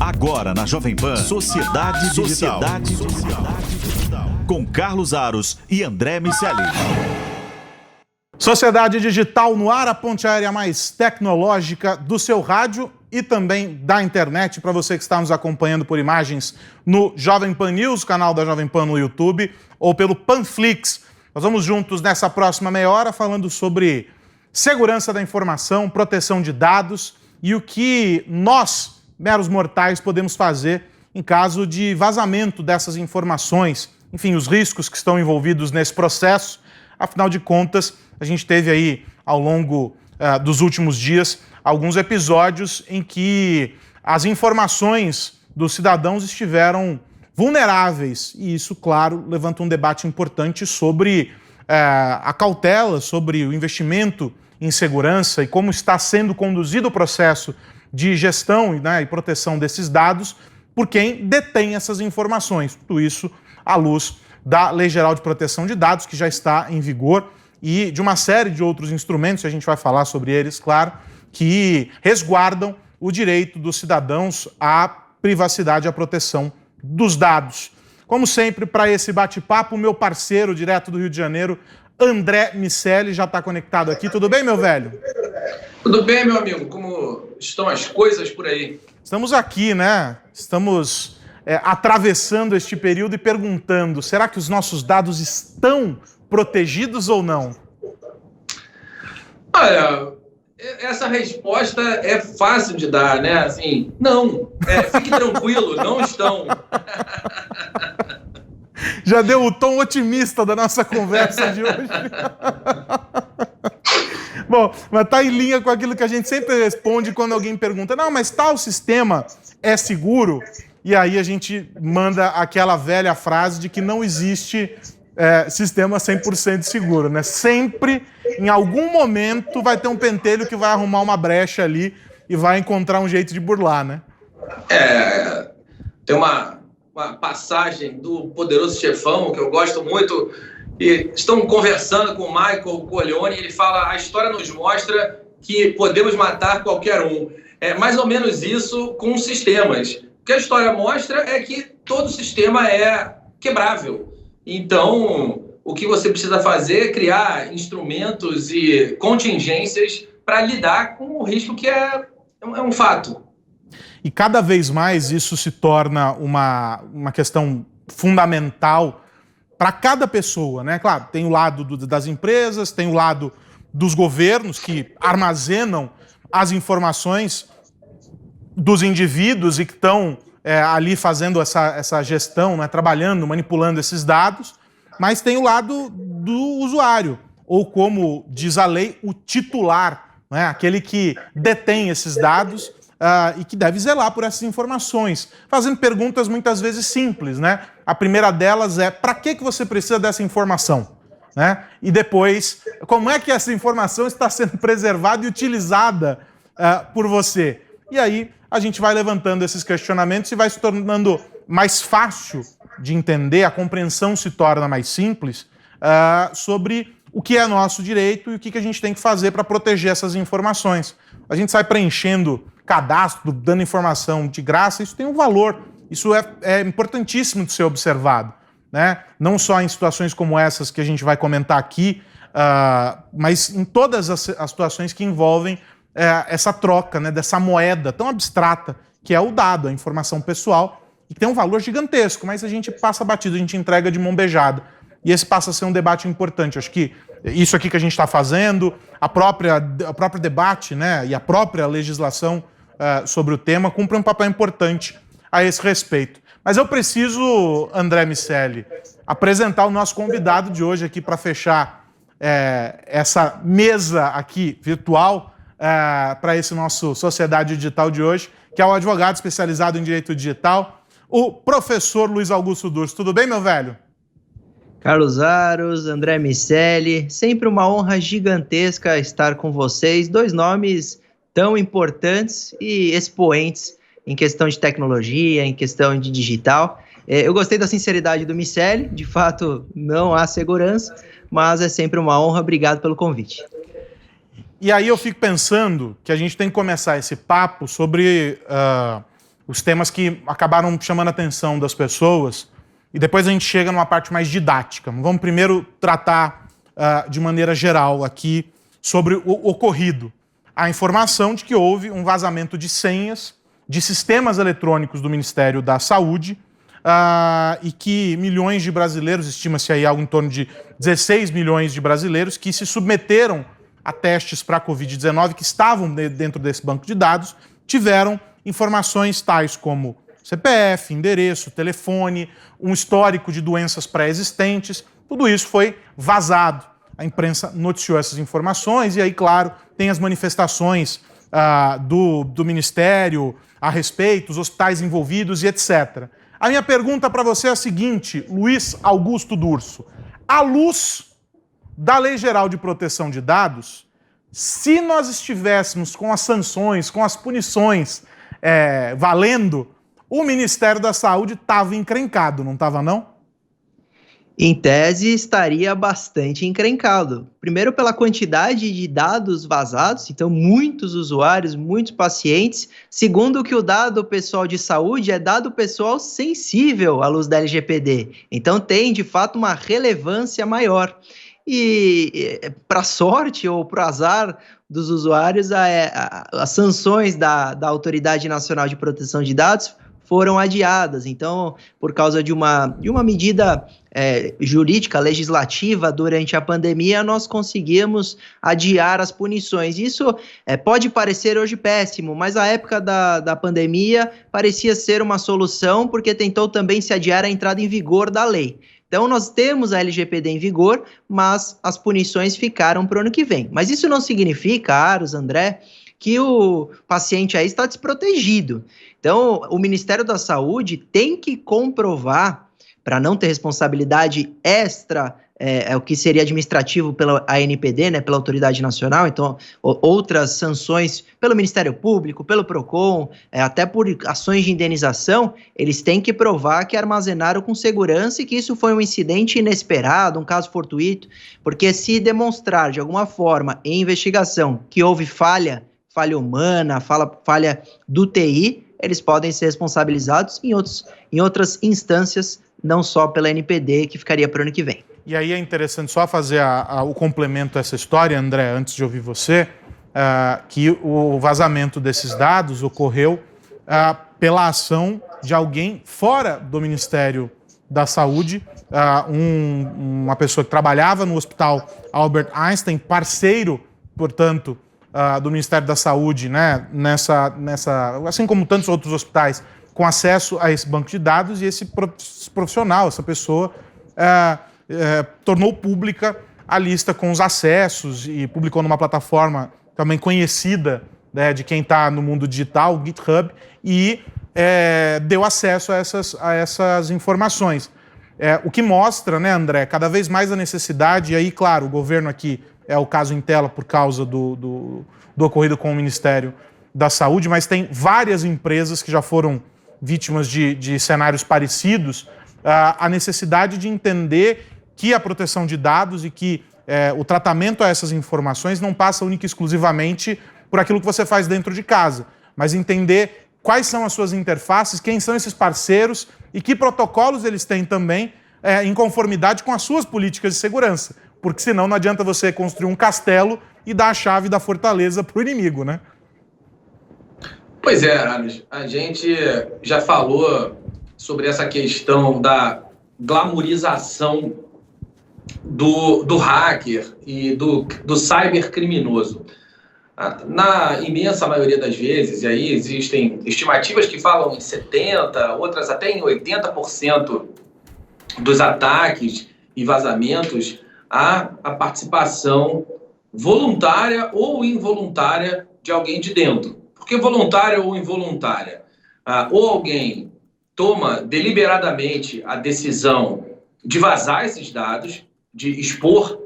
Agora na Jovem Pan, Sociedade Digital. Com Carlos Aros e André Miceli. Sociedade Digital no ar, a ponte aérea mais tecnológica do seu rádio e também da internet, para você que está nos acompanhando por imagens no Jovem Pan News, canal da Jovem Pan no YouTube, ou pelo Panflix. Nós vamos juntos nessa próxima meia hora falando sobre segurança da informação, proteção de dados e o que nós, meros mortais, podemos fazer em caso de vazamento dessas informações. Enfim, os riscos que estão envolvidos nesse processo. Afinal de contas, a gente teve aí, ao longo dos últimos dias, alguns episódios em que as informações dos cidadãos estiveram vulneráveis. E isso, claro, levanta um debate importante sobre a cautela, sobre o investimento em segurança e como está sendo conduzido o processo de gestão e proteção desses dados por quem detém essas informações. Tudo isso à luz da Lei Geral de Proteção de Dados, que já está em vigor, e de uma série de outros instrumentos, a gente vai falar sobre eles, claro, que resguardam o direito dos cidadãos à privacidade e à proteção dos dados. Como sempre, para esse bate-papo, o meu parceiro direto do Rio de Janeiro, André Miceli, já está conectado aqui. Tudo bem, meu velho? Tudo bem, meu amigo. Como estão as coisas por aí? Estamos aqui, né? Estamos atravessando este período e perguntando, será que os nossos dados estão protegidos ou não? Olha, essa resposta é fácil de dar, né? Assim, não. Fique tranquilo, não estão. Já deu o tom otimista da nossa conversa de hoje. Bom, mas está em linha com aquilo que a gente sempre responde quando alguém pergunta, não, mas tal sistema é seguro? E aí a gente manda aquela velha frase de que não existe sistema 100% seguro, né? Sempre, em algum momento, vai ter um pentelho que vai arrumar uma brecha ali e vai encontrar um jeito de burlar, né? Tem uma passagem do Poderoso Chefão, que eu gosto muito, e estão conversando com o Michael Corleone, e ele fala, a história nos mostra que podemos matar qualquer um. É mais ou menos isso com sistemas. O que a história mostra é que todo sistema é quebrável. Então, o que você precisa fazer é criar instrumentos e contingências para lidar com o risco que é um fato. E cada vez mais isso se torna uma questão fundamental para cada pessoa, né? Claro, tem o lado das empresas, tem o lado dos governos que armazenam as informações dos indivíduos e que estão ali fazendo essa gestão, né? Trabalhando, manipulando esses dados, mas tem o lado do usuário, ou como diz a lei, o titular, né? Aquele que detém esses dados e que deve zelar por essas informações, fazendo perguntas muitas vezes simples, né? A primeira delas é, para que você precisa dessa informação? Né? E depois, como é que essa informação está sendo preservada e utilizada por você? E aí a gente vai levantando esses questionamentos e vai se tornando mais fácil de entender, a compreensão se torna mais simples sobre o que é nosso direito e o que a gente tem que fazer para proteger essas informações. A gente sai preenchendo cadastro, dando informação de graça, isso tem um valor, isso é importantíssimo de ser observado, né? Não só em situações como essas que a gente vai comentar aqui, mas em todas as situações que envolvem essa troca, né, dessa moeda tão abstrata que é o dado, a informação pessoal, e que tem um valor gigantesco, mas a gente passa batido, a gente entrega de mão beijada. E esse passa a ser um debate importante. Acho que isso aqui que a gente está fazendo, o próprio debate, né, e a própria legislação sobre o tema cumpre um papel importante a esse respeito. Mas eu preciso, André Miceli, apresentar o nosso convidado de hoje aqui para fechar essa mesa aqui virtual para esse nosso Sociedade Digital de hoje, que é o advogado especializado em Direito Digital, o professor Luiz Augusto Durso. Tudo bem, meu velho? Carlos Aros, André Miceli, sempre uma honra gigantesca estar com vocês, dois nomes tão importantes e expoentes em questão de tecnologia, em questão de digital. Eu gostei da sinceridade do Miceli, de fato não há segurança, mas é sempre uma honra, obrigado pelo convite. E aí eu fico pensando que a gente tem que começar esse papo sobre os temas que acabaram chamando a atenção das pessoas, e depois a gente chega numa parte mais didática. Vamos primeiro tratar de maneira geral aqui sobre o ocorrido. A informação de que houve um vazamento de senhas de sistemas eletrônicos do Ministério da Saúde e que milhões de brasileiros, estima-se aí algo em torno de 16 milhões de brasileiros, que se submeteram a testes para a Covid-19, que estavam dentro desse banco de dados, tiveram informações tais como CPF, endereço, telefone, um histórico de doenças pré-existentes. Tudo isso foi vazado. A imprensa noticiou essas informações e aí, claro, tem as manifestações do Ministério a respeito, os hospitais envolvidos e etc. A minha pergunta para você é a seguinte, Luiz Augusto Durso. À luz da Lei Geral de Proteção de Dados, se nós estivéssemos com as sanções, com as punições valendo, o Ministério da Saúde estava encrencado, não estava não? Em tese, estaria bastante encrencado. Primeiro, pela quantidade de dados vazados, então muitos usuários, muitos pacientes. Segundo, que o dado pessoal de saúde é dado pessoal sensível à luz da LGPD. Então tem, de fato, uma relevância maior. E, para sorte ou para azar dos usuários, as sanções da Autoridade Nacional de Proteção de Dados foram adiadas. Então, por causa de uma medida jurídica, legislativa, durante a pandemia, nós conseguimos adiar as punições. Isso pode parecer hoje péssimo, mas a época da pandemia parecia ser uma solução, porque tentou também se adiar a entrada em vigor da lei. Então, nós temos a LGPD em vigor, mas as punições ficaram para o ano que vem. Mas isso não significa, Aros, André, que o paciente aí está desprotegido. Então, o Ministério da Saúde tem que comprovar, para não ter responsabilidade extra, o que seria administrativo pela ANPD, né, pela Autoridade Nacional, então outras sanções pelo Ministério Público, pelo PROCON, até por ações de indenização, eles têm que provar que armazenaram com segurança e que isso foi um incidente inesperado, um caso fortuito, porque se demonstrar de alguma forma em investigação que houve falha humana, falha do TI, eles podem ser responsabilizados em outras instâncias, não só pela NPD, que ficaria para o ano que vem. E aí é interessante só fazer o complemento a essa história, André, antes de ouvir você, que o vazamento desses dados ocorreu pela ação de alguém fora do Ministério da Saúde, uma pessoa que trabalhava no Hospital Albert Einstein, parceiro, portanto, do Ministério da Saúde, né, assim como tantos outros hospitais, com acesso a esse banco de dados, e esse profissional, essa pessoa, tornou pública a lista com os acessos e publicou numa plataforma também conhecida, né, de quem está no mundo digital, o GitHub, e deu acesso a essas informações. O que mostra, né, André, cada vez mais a necessidade, e aí, claro, o governo aqui é o caso em tela por causa do ocorrido com o Ministério da Saúde, mas tem várias empresas que já foram vítimas de cenários parecidos, a necessidade de entender que a proteção de dados e que o tratamento a essas informações não passa única e exclusivamente por aquilo que você faz dentro de casa, mas entender quais são as suas interfaces, quem são esses parceiros e que protocolos eles têm também em conformidade com as suas políticas de segurança, porque senão não adianta você construir um castelo e dar a chave da fortaleza para o inimigo, né? Pois é, Aros, a gente já falou sobre essa questão da glamorização do hacker e do cybercriminoso. Na imensa maioria das vezes, e aí existem estimativas que falam em 70%, outras até em 80% dos ataques e vazamentos, há a participação voluntária ou involuntária de alguém de dentro. Por que voluntária ou involuntária? Ou alguém toma deliberadamente a decisão de vazar esses dados, de expor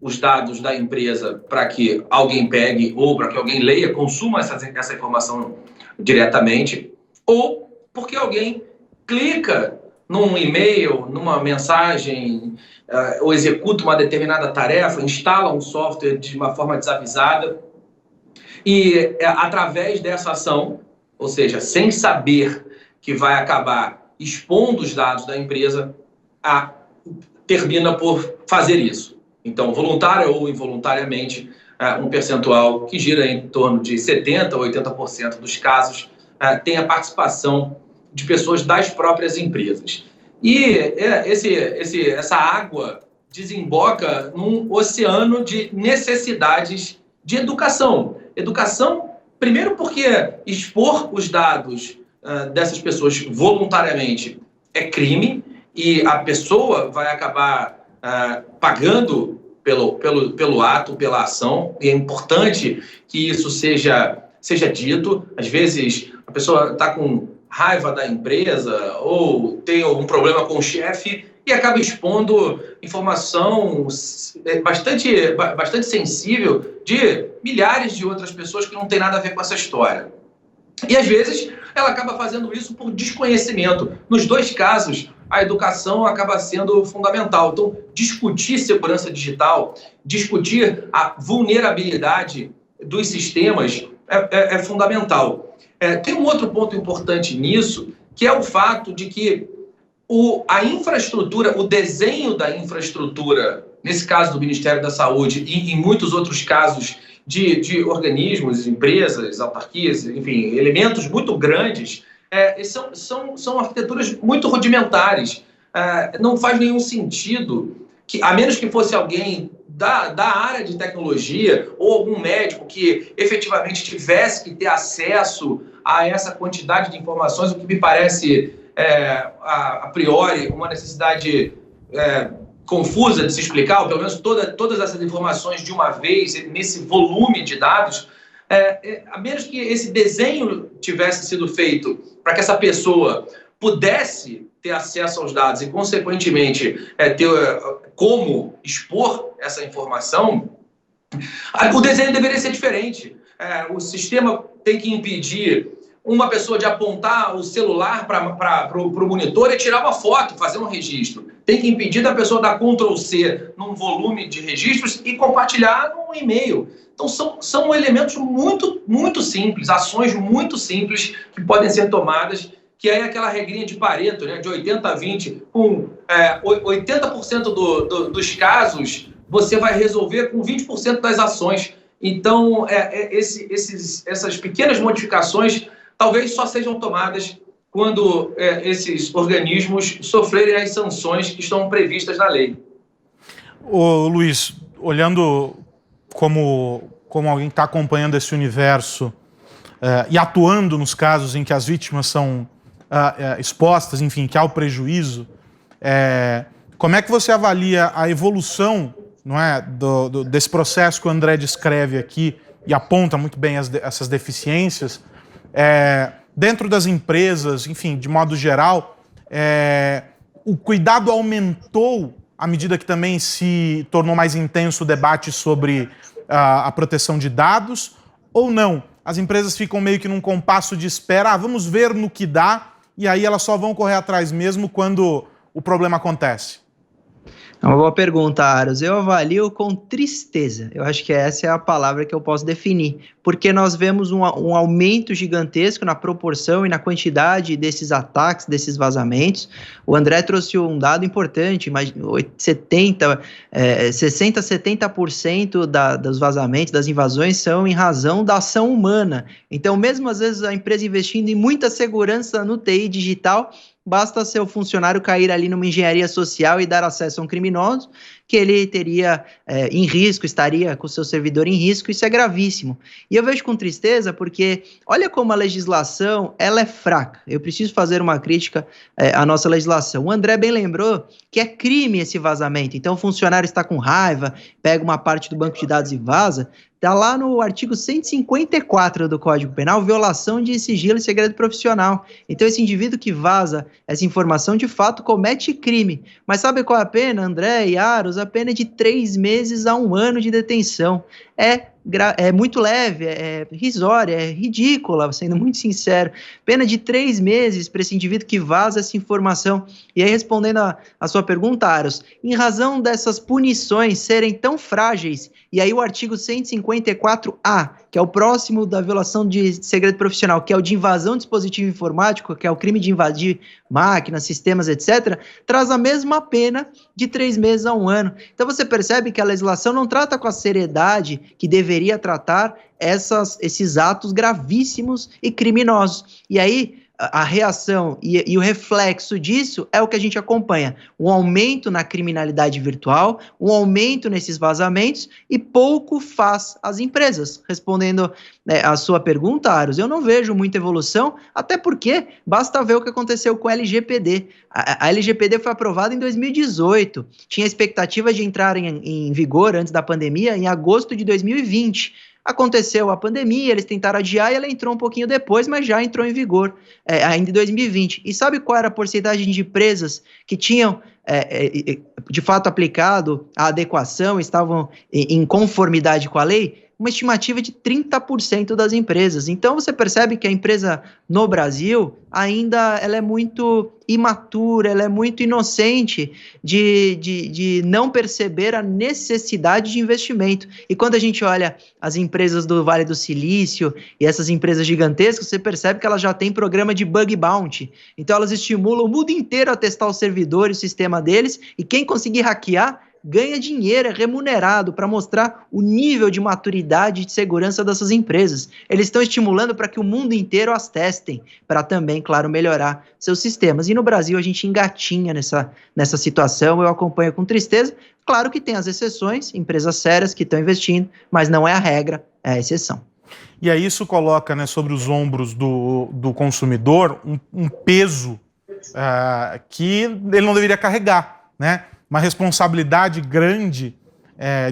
os dados da empresa para que alguém pegue ou para que alguém leia, consuma essa informação diretamente, ou porque alguém clica num e-mail, numa mensagem, ou executa uma determinada tarefa, instala um software de uma forma desavisada e, através dessa ação, ou seja, sem saber que vai acabar expondo os dados da empresa, termina por fazer isso. Então, voluntária ou involuntariamente, um percentual que gira em torno de 70% a 80% dos casos tem a participação de pessoas das próprias empresas. E essa água desemboca num oceano de necessidades de educação. Educação, primeiro porque expor os dados dessas pessoas voluntariamente é crime e a pessoa vai acabar pagando pelo ato, pela ação, e é importante que isso seja dito. Às vezes a pessoa está com raiva da empresa ou tem algum problema com o chefe e acaba expondo informação bastante sensível de milhares de outras pessoas que não tem nada a ver com essa história. E às vezes ela acaba fazendo isso por desconhecimento. Nos dois casos, a educação acaba sendo fundamental. Então, discutir segurança digital, discutir a vulnerabilidade dos sistemas é fundamental. Tem um outro ponto importante nisso, que é o fato de que a infraestrutura, o desenho da infraestrutura, nesse caso do Ministério da Saúde e em muitos outros casos de organismos, empresas, autarquias, enfim, elementos muito grandes, são arquiteturas muito rudimentares. Não faz nenhum sentido, a menos que fosse alguém da área de tecnologia ou algum médico que efetivamente tivesse que ter acesso a essa quantidade de informações, o que me parece, a priori, uma necessidade confusa de se explicar, ou pelo menos todas essas informações de uma vez, nesse volume de dados, a menos que esse desenho tivesse sido feito para que essa pessoa pudesse ter acesso aos dados e, consequentemente, ter como expor essa informação, o desenho deveria ser diferente. O sistema tem que impedir uma pessoa de apontar o celular para o monitor e tirar uma foto, fazer um registro. Tem que impedir da pessoa dar Ctrl+C num volume de registros e compartilhar num e-mail. Então, são elementos muito, muito simples, ações muito simples que podem ser tomadas, que é aquela regrinha de Pareto, né, de 80-20, com 80% dos casos você vai resolver com 20% das ações. Então, essas pequenas modificações talvez só sejam tomadas quando esses organismos sofrerem as sanções que estão previstas na lei. Ô, Luiz, olhando como alguém que está acompanhando esse universo e atuando nos casos em que as vítimas são expostas, enfim, que há o prejuízo, como é que você avalia a evolução, não é, desse processo que o André descreve aqui e aponta muito bem essas deficiências, dentro das empresas, enfim, de modo geral, o cuidado aumentou à medida que também se tornou mais intenso o debate sobre a proteção de dados, ou não? As empresas ficam meio que num compasso de espera, vamos ver no que dá, e aí elas só vão correr atrás mesmo quando o problema acontece? É uma boa pergunta, Aros. Eu avalio com tristeza. Eu acho que essa é a palavra que eu posso definir. Porque nós vemos um aumento gigantesco na proporção e na quantidade desses ataques, desses vazamentos. O André trouxe um dado importante, mas 60%, 70% dos vazamentos, das invasões, são em razão da ação humana. Então, mesmo às vezes a empresa investindo em muita segurança no TI digital, basta seu funcionário cair ali numa engenharia social e dar acesso a um criminoso, que ele teria em risco, estaria com o seu servidor em risco. Isso é gravíssimo. E eu vejo com tristeza porque olha como a legislação ela é fraca. Eu preciso fazer uma crítica à nossa legislação. O André bem lembrou que é crime esse vazamento. Então o funcionário está com raiva, pega uma parte do banco de dados e vaza. Está lá no artigo 154 do Código Penal, violação de sigilo e segredo profissional. Então, esse indivíduo que vaza essa informação, de fato, comete crime. Mas sabe qual é a pena, André e Aros? A pena é de 3 meses a 1 ano de detenção. É muito leve, é risória, é ridícula, sendo muito sincero. Pena de 3 meses para esse indivíduo que vaza essa informação. E aí, respondendo a sua pergunta, Aros, em razão dessas punições serem tão frágeis, e aí o artigo 154A, que é o próximo da violação de segredo profissional, que é o de invasão de dispositivo informático, que é o crime de invadir máquinas, sistemas, etc., traz a mesma pena de 3 meses a 1 ano. Então você percebe que a legislação não trata com a seriedade que deveria tratar esses atos gravíssimos e criminosos. E aí, a reação e o reflexo disso é o que a gente acompanha. Um aumento na criminalidade virtual, um aumento nesses vazamentos e pouco faz as empresas. Respondendo a sua pergunta, Aros, eu não vejo muita evolução, até porque basta ver o que aconteceu com a LGPD. A LGPD foi aprovada em 2018, tinha expectativa de entrar em vigor antes da pandemia em agosto de 2020. Aconteceu a pandemia, eles tentaram adiar e ela entrou um pouquinho depois, mas já entrou em vigor ainda em 2020. E sabe qual era a porcentagem de empresas que tinham, de fato, aplicado a adequação, estavam em conformidade com a lei? Uma estimativa de 30% das empresas. Então, você percebe que a empresa no Brasil ainda ela é muito imatura, ela é muito inocente de não perceber a necessidade de investimento. E quando a gente olha as empresas do Vale do Silício e essas empresas gigantescas, você percebe que elas já têm programa de bug bounty. Então, elas estimulam o mundo inteiro a testar o servidor e o sistema deles, e quem conseguir hackear ganha dinheiro, é remunerado, para mostrar o nível de maturidade e de segurança dessas empresas. Eles estão estimulando para que o mundo inteiro as testem, para também, claro, melhorar seus sistemas. E no Brasil a gente engatinha nessa situação, eu acompanho com tristeza. Claro que tem as exceções, empresas sérias que estão investindo, mas não é a regra, é a exceção. E aí isso coloca, né, sobre os ombros do consumidor um peso que ele não deveria carregar, né? Uma responsabilidade grande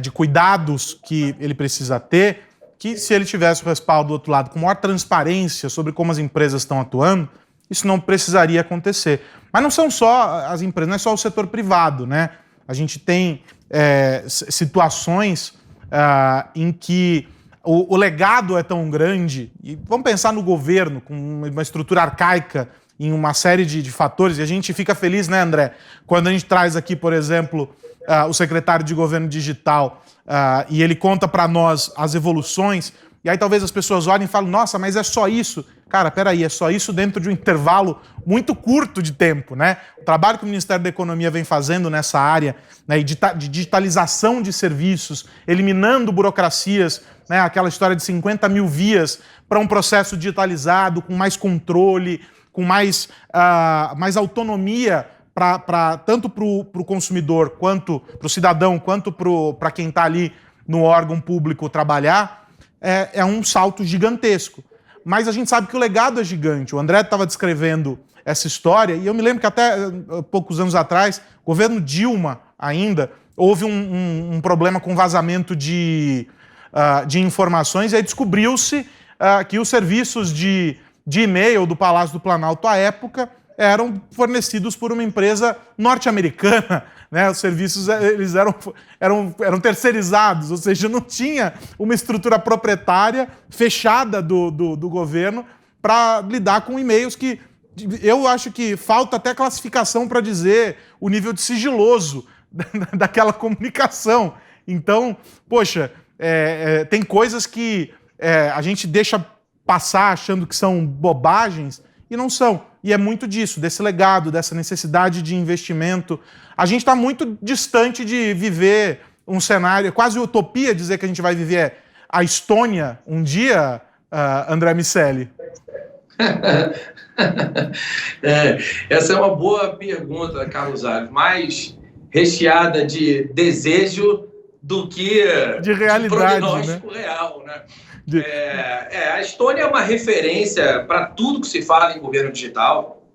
de cuidados que ele precisa ter, que se ele tivesse o respaldo do outro lado com maior transparência sobre como as empresas estão atuando, isso não precisaria acontecer. Mas não são só as empresas, não é só o setor privado, né? A gente tem situações em que o legado é tão grande, e vamos pensar no governo, com uma estrutura arcaica, em uma série de fatores, e a gente fica feliz, né, André, quando a gente traz aqui, por exemplo, o secretário de Governo Digital, e ele conta para nós as evoluções, e aí talvez as pessoas olhem e falem, nossa, mas é só isso? Cara, peraí, é só isso dentro de um intervalo muito curto de tempo, né? O trabalho que o Ministério da Economia vem fazendo nessa área, né, de digitalização de serviços, eliminando burocracias, né, aquela história de 50 mil vias para um processo digitalizado, com mais controle, com mais autonomia tanto para o consumidor, quanto para o cidadão, quanto para quem está ali no órgão público trabalhar, é um salto gigantesco. Mas a gente sabe que o legado é gigante. O André estava descrevendo essa história, e eu me lembro que até poucos anos atrás, o governo Dilma ainda, houve um problema com vazamento de informações, e aí descobriu-se que os serviços de e-mail do Palácio do Planalto à época eram fornecidos por uma empresa norte-americana, né? Os serviços eles eram terceirizados, ou seja, não tinha uma estrutura proprietária fechada do governo para lidar com e-mails que eu acho que falta até classificação para dizer o nível de sigiloso daquela comunicação. Então, poxa, tem coisas que a gente deixa passar achando que são bobagens, e não são. E é muito disso, desse legado, dessa necessidade de investimento. A gente está muito distante de viver um cenário, é quase utopia dizer que a gente vai viver a Estônia um dia, André Miceli. Essa é uma boa pergunta, Carlos Aros, mais recheada de desejo do que de realidade, prognóstico, né? Real, né? A Estônia é uma referência para tudo que se fala em governo digital.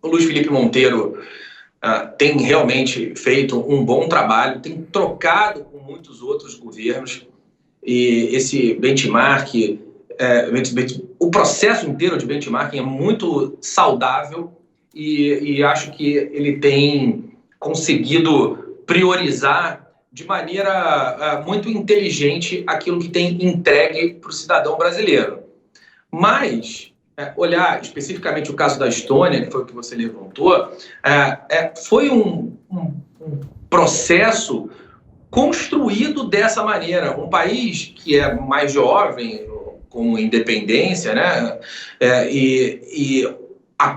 O Luiz Felipe Monteiro tem realmente feito um bom trabalho, tem trocado com muitos outros governos, e esse benchmark, o processo inteiro de benchmarking é muito saudável, e acho que ele tem conseguido priorizar de maneira muito inteligente aquilo que tem entregue para o cidadão brasileiro. Mas, olhar especificamente o caso da Estônia, que foi o que você levantou, foi um processo construído dessa maneira. Um país que é mais jovem, com independência, né?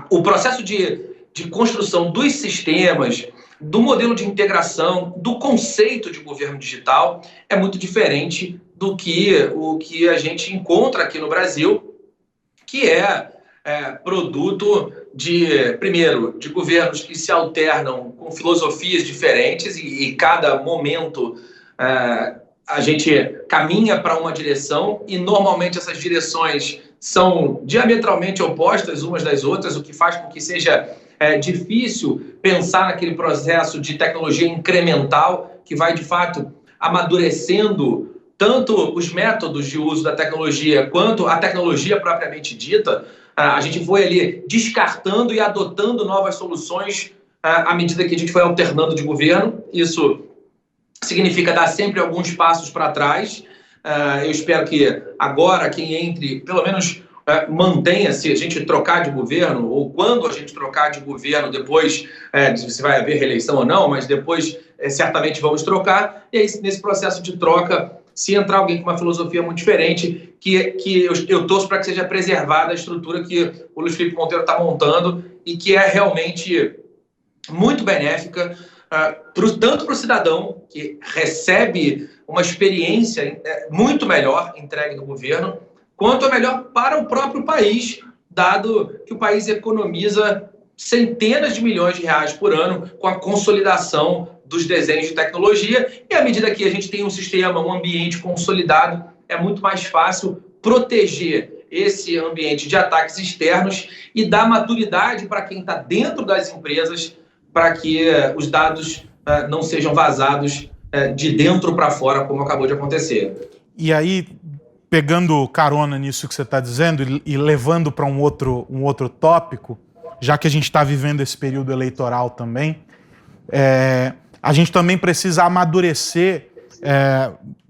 O processo de construção dos sistemas, do modelo de integração, do conceito de governo digital é muito diferente do que o que a gente encontra aqui no Brasil, que é produto primeiro, de governos que se alternam com filosofias diferentes e cada momento a gente caminha para uma direção e normalmente essas direções são diametralmente opostas umas das outras, o que faz com que seja difícil pensar naquele processo de tecnologia incremental que vai, de fato, amadurecendo tanto os métodos de uso da tecnologia quanto a tecnologia propriamente dita. A gente foi ali descartando e adotando novas soluções à medida que a gente foi alternando de governo. Isso significa dar sempre alguns passos para trás. Eu espero que agora quem entre, pelo menos mantenha-se, a gente trocar de governo, ou quando a gente trocar de governo, depois, se vai haver reeleição ou não, mas depois certamente vamos trocar. E aí, nesse processo de troca, se entrar alguém com uma filosofia muito diferente, que eu torço para que seja preservada a estrutura que o Luiz Felipe Monteiro está montando e que é realmente muito benéfica, tanto para o cidadão, que recebe uma experiência muito melhor entregue do governo, quanto é melhor para o próprio país, dado que o país economiza centenas de milhões de reais por ano com a consolidação dos desenhos de tecnologia, e à medida que a gente tem um sistema, um ambiente consolidado, é muito mais fácil proteger esse ambiente de ataques externos e dar maturidade para quem está dentro das empresas para que os dados não sejam vazados de dentro para fora, como acabou de acontecer. E aí, pegando carona nisso que você está dizendo e levando para um outro tópico, já que a gente está vivendo esse período eleitoral também, a gente também precisa amadurecer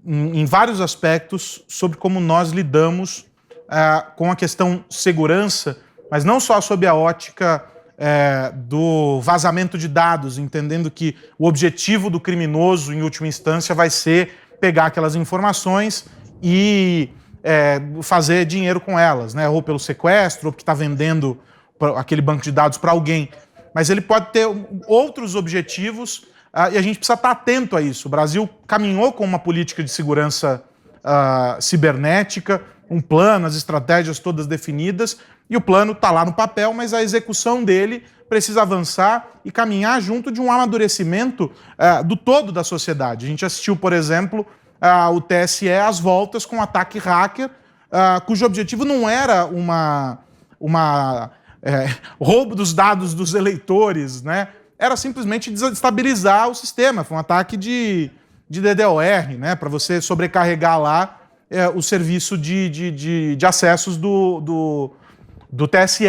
em vários aspectos sobre como nós lidamos com a questão segurança, mas não só sob a ótica do vazamento de dados, entendendo que o objetivo do criminoso, em última instância, vai ser pegar aquelas informações e fazer dinheiro com elas, né? Ou pelo sequestro, ou porque está vendendo aquele banco de dados para alguém. Mas ele pode ter outros objetivos e a gente precisa estar atento a isso. O Brasil caminhou com uma política de segurança cibernética, um plano, as estratégias todas definidas, e o plano está lá no papel, mas a execução dele precisa avançar e caminhar junto de um amadurecimento do todo da sociedade. A gente assistiu, por exemplo, o TSE às voltas com um ataque hacker, cujo objetivo não era roubo dos dados dos eleitores, né? Era simplesmente desestabilizar o sistema. Foi um ataque de DDoR, né? Para você sobrecarregar lá o serviço de acessos do TSE.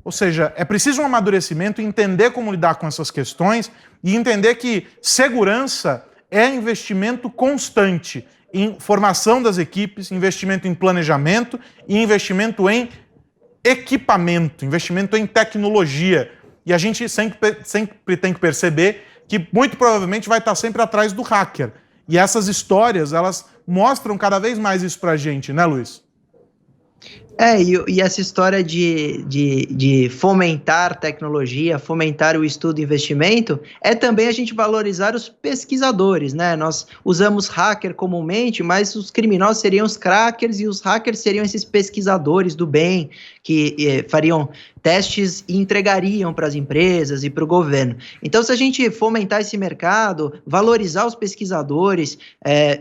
Ou seja, é preciso um amadurecimento, entender como lidar com essas questões e entender que segurança é investimento constante em formação das equipes, investimento em planejamento e investimento em equipamento, investimento em tecnologia. E a gente sempre tem que perceber que muito provavelmente vai estar sempre atrás do hacker. E essas histórias, elas mostram cada vez mais isso pra gente, né, Luiz? E essa história de fomentar tecnologia, fomentar o estudo e investimento, é também a gente valorizar os pesquisadores, né? Nós usamos hacker comumente, mas os criminosos seriam os crackers e os hackers seriam esses pesquisadores do bem que fariam testes e entregariam para as empresas e para o governo. Então, se a gente fomentar esse mercado, valorizar os pesquisadores,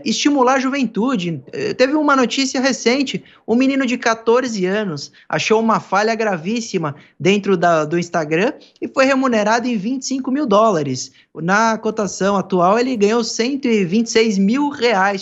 estimular a juventude. Teve uma notícia recente, um menino de 14 anos achou uma falha gravíssima dentro do Instagram e foi remunerado em $25 mil. Na cotação atual, ele ganhou R$126 mil,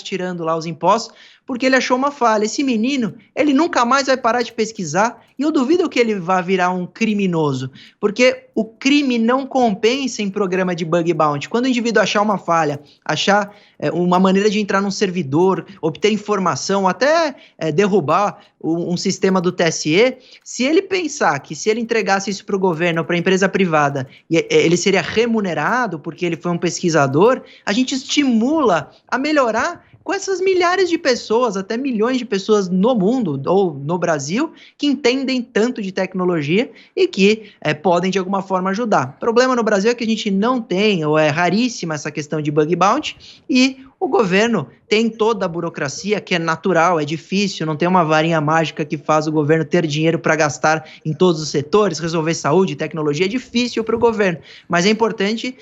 tirando lá os impostos, porque ele achou uma falha. Esse menino, ele nunca mais vai parar de pesquisar e eu duvido que ele vá virar um criminoso, porque o crime não compensa em programa de bug bounty. Quando o indivíduo achar uma falha, achar uma maneira de entrar num servidor, obter informação, até derrubar um sistema do TSE, se ele pensar que se ele entregasse isso para o governo ou para a empresa privada, ele seria remunerado porque ele foi um pesquisador, a gente estimula a melhorar com essas milhares de pessoas, até milhões de pessoas no mundo ou no Brasil, que entendem tanto de tecnologia e que podem de alguma forma ajudar. O problema no Brasil é que a gente não tem, ou é raríssima essa questão de bug bounty, e o governo tem toda a burocracia que é natural, é difícil, não tem uma varinha mágica que faz o governo ter dinheiro para gastar em todos os setores, resolver saúde, tecnologia, é difícil para o governo, mas é importante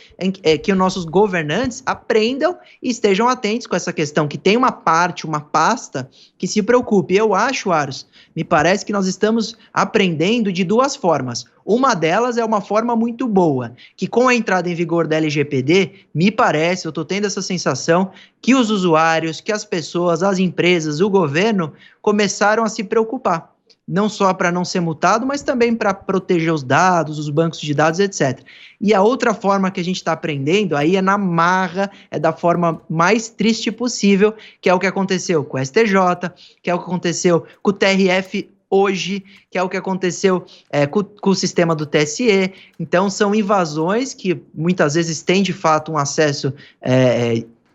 que os nossos governantes aprendam e estejam atentos com essa questão, que tem uma parte, uma pasta que se preocupe. Eu acho, Aros, me parece que nós estamos aprendendo de duas formas. Uma delas é uma forma muito boa, que com a entrada em vigor da LGPD, me parece, eu estou tendo essa sensação, que os usuários, que as pessoas, as empresas, o governo, começaram a se preocupar. Não só para não ser multado, mas também para proteger os dados, os bancos de dados, etc. E a outra forma que a gente está aprendendo aí é na marra, é da forma mais triste possível, que é o que aconteceu com o STJ, que é o que aconteceu com o TRF hoje, que é o que aconteceu com o sistema do TSE. Então, são invasões que muitas vezes têm, de fato, um acesso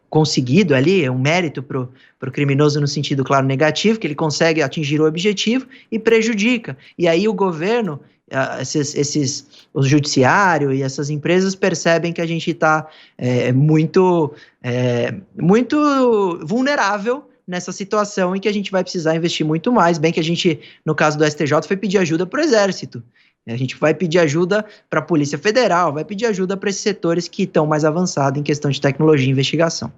conseguido ali, um mérito para o criminoso no sentido, claro, negativo, que ele consegue atingir o objetivo e prejudica. E aí o governo, o judiciário e essas empresas percebem que a gente está muito vulnerável nessa situação em que a gente vai precisar investir muito mais, bem que a gente, no caso do STJ, foi pedir ajuda para o Exército. A gente vai pedir ajuda para a Polícia Federal, vai pedir ajuda para esses setores que estão mais avançados em questão de tecnologia e investigação.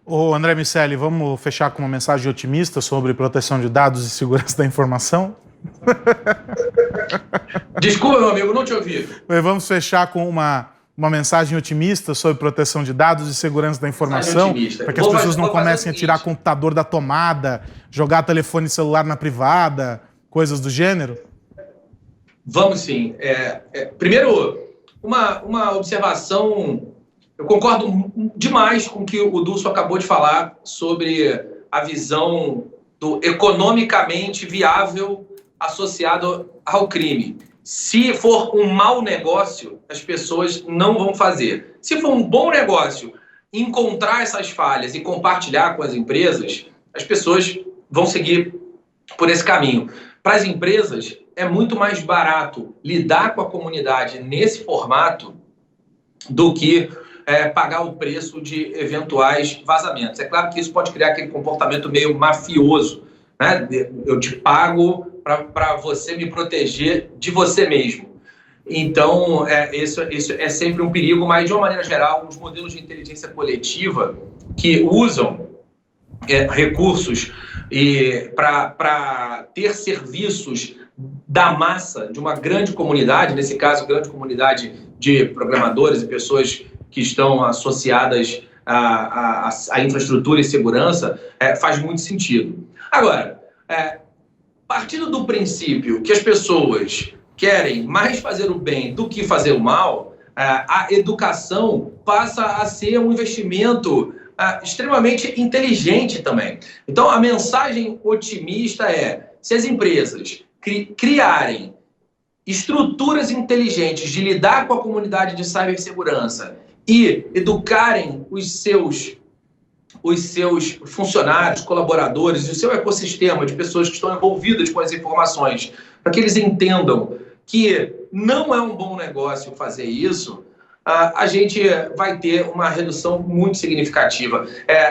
Ô André Miceli, vamos fechar com uma mensagem otimista sobre proteção de dados e segurança da informação? Desculpa, meu amigo, não te ouvi. Vamos fechar com uma mensagem otimista sobre proteção de dados e segurança da informação, para que as pessoas não comecem a tirar computador da tomada, jogar telefone celular na privada, coisas do gênero? Vamos sim. Primeiro, uma observação. Eu concordo demais com o que o Dulcio acabou de falar sobre a visão do economicamente viável associado ao crime. Se for um mau negócio, as pessoas não vão fazer. Se for um bom negócio, encontrar essas falhas e compartilhar com as empresas, as pessoas vão seguir por esse caminho. Para as empresas, é muito mais barato lidar com a comunidade nesse formato do que pagar o preço de eventuais vazamentos. É claro que isso pode criar aquele comportamento meio mafioso, né? Eu te pago para você me proteger de você mesmo. Então, isso é sempre um perigo, mas, de uma maneira geral, os modelos de inteligência coletiva que usam recursos para ter serviços da massa, de uma grande comunidade, nesse caso, grande comunidade de programadores e pessoas que estão associadas à infraestrutura e segurança, faz muito sentido. Agora, partindo do princípio que as pessoas querem mais fazer o bem do que fazer o mal, a educação passa a ser um investimento extremamente inteligente também. Então, a mensagem otimista se as empresas criarem estruturas inteligentes de lidar com a comunidade de cibersegurança e educarem os seus funcionários, colaboradores e o seu ecossistema de pessoas que estão envolvidas com as informações, para que eles entendam que não é um bom negócio fazer isso, a gente vai ter uma redução muito significativa.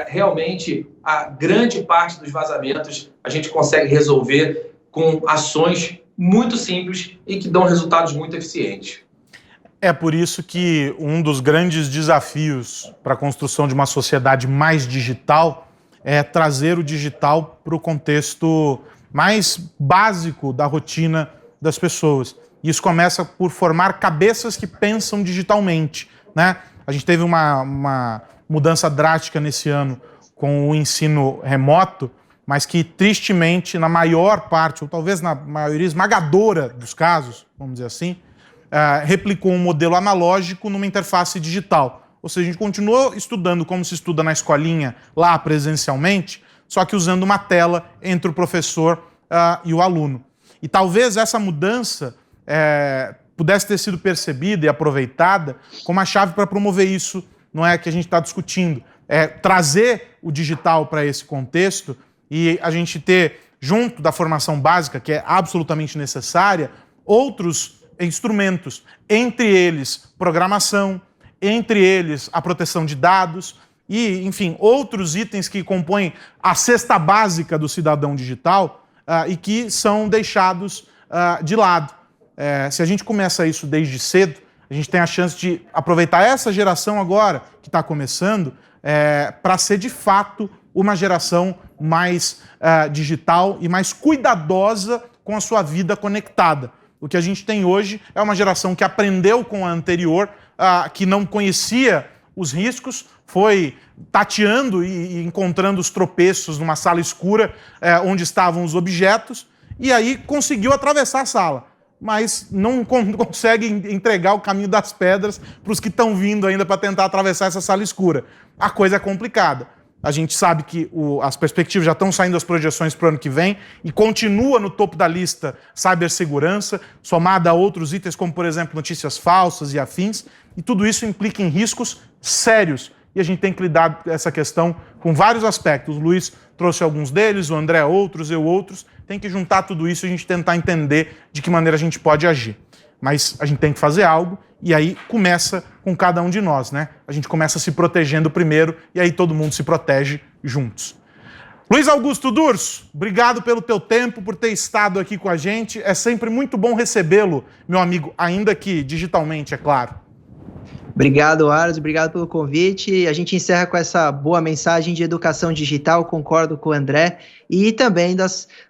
Realmente, a grande parte dos vazamentos a gente consegue resolver com ações muito simples e que dão resultados muito eficientes. É por isso que um dos grandes desafios para a construção de uma sociedade mais digital é trazer o digital para o contexto mais básico da rotina das pessoas. Isso começa por formar cabeças que pensam digitalmente, né? A gente teve uma mudança drástica nesse ano com o ensino remoto, mas que, tristemente, na maior parte, ou talvez na maioria esmagadora dos casos, vamos dizer assim, replicou um modelo analógico numa interface digital. Ou seja, a gente continuou estudando como se estuda na escolinha, lá presencialmente, só que usando uma tela entre o professor e o aluno. E talvez essa mudança pudesse ter sido percebida e aproveitada como a chave para promover isso, não é, que a gente está discutindo. trazer o digital para esse contexto e a gente ter, junto da formação básica, que é absolutamente necessária, outros instrumentos, entre eles programação, entre eles a proteção de dados e, enfim, outros itens que compõem a cesta básica do cidadão digital e que são deixados de lado. Se a gente começa isso desde cedo, a gente tem a chance de aproveitar essa geração agora, que está começando, para ser de fato uma geração mais digital e mais cuidadosa com a sua vida conectada. O que a gente tem hoje é uma geração que aprendeu com a anterior, que não conhecia os riscos, foi tateando e encontrando os tropeços numa sala escura onde estavam os objetos, e aí conseguiu atravessar a sala, mas não consegue entregar o caminho das pedras para os que estão vindo ainda para tentar atravessar essa sala escura. A coisa é complicada. A gente sabe que as perspectivas já estão saindo, as projeções para o ano que vem, e continua no topo da lista cibersegurança, somada a outros itens como, por exemplo, notícias falsas e afins, e tudo isso implica em riscos sérios. E a gente tem que lidar com essa questão com vários aspectos. O Luiz trouxe alguns deles, o André outros, eu outros. Tem que juntar tudo isso e a gente tentar entender de que maneira a gente pode agir. Mas a gente tem que fazer algo e aí começa com cada um de nós, né? A gente começa se protegendo primeiro e aí todo mundo se protege juntos. Luiz Augusto Durso, obrigado pelo teu tempo, por ter estado aqui com a gente. É sempre muito bom recebê-lo, meu amigo, ainda que digitalmente, é claro. Obrigado, Aros, obrigado pelo convite. A gente encerra com essa boa mensagem de educação digital, concordo com o André, e também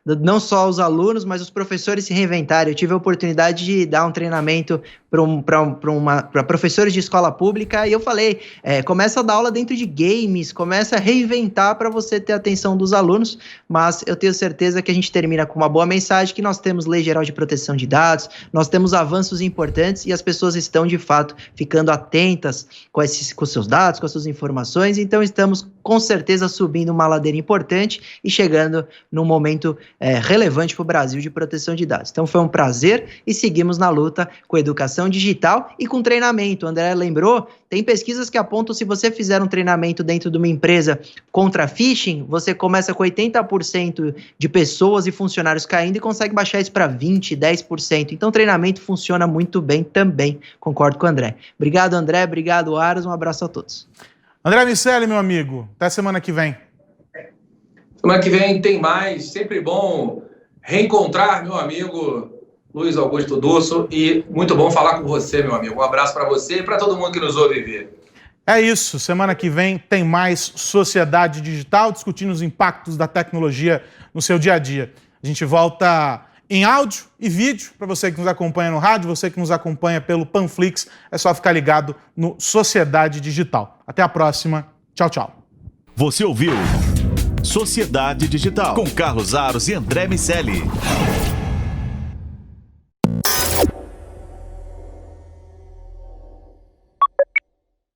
não só os alunos, mas os professores se reinventarem. Eu tive a oportunidade de dar um treinamento para professores de escola pública e eu falei, começa a dar aula dentro de games, começa a reinventar para você ter a atenção dos alunos, mas eu tenho certeza que a gente termina com uma boa mensagem, que nós temos Lei Geral de Proteção de Dados, nós temos avanços importantes e as pessoas estão, de fato, ficando atentas com seus dados, com as suas informações, então estamos, com certeza, subindo uma ladeira importante e chegando num momento relevante para o Brasil de proteção de dados. Então foi um prazer e seguimos na luta com a educação digital e com treinamento. O André lembrou, tem pesquisas que apontam se você fizer um treinamento dentro de uma empresa contra phishing, você começa com 80% de pessoas e funcionários caindo e consegue baixar isso para 20%, 10%. Então treinamento funciona muito bem também, concordo com o André. Obrigado, André, obrigado, Aros, um abraço a todos. André Miceli, meu amigo, até semana que vem. Semana que vem tem mais, sempre bom reencontrar meu amigo Luiz Augusto Durso e muito bom falar com você, meu amigo. Um abraço para você e para todo mundo que nos ouve ver. É isso, semana que vem tem mais Sociedade Digital, discutindo os impactos da tecnologia no seu dia a dia. A gente volta em áudio e vídeo, para você que nos acompanha no rádio, você que nos acompanha pelo Panflix, é só ficar ligado no Sociedade Digital. Até a próxima, tchau, tchau. Você ouviu Sociedade Digital com Carlos Aros e André Miceli.